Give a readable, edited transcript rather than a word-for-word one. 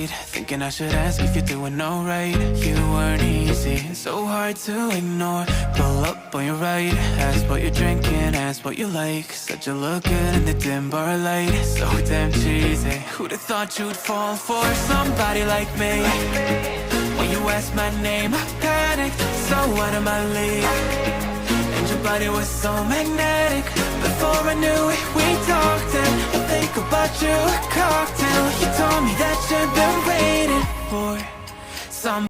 night, thinking I should ask if you're doing alright. You weren't easy, so hard to ignore. Pull up on your right, ask what you're drinking, ask what you like. Said you look good in the dim bar light, so damn cheesy. Who'd have thought you'd fall for somebody like me? When you asked my name, I panicked, so out of my league. And your body was so magnetic. Before I knew it, we talked, and I think about you a cocktail. You told me that you've been waiting for some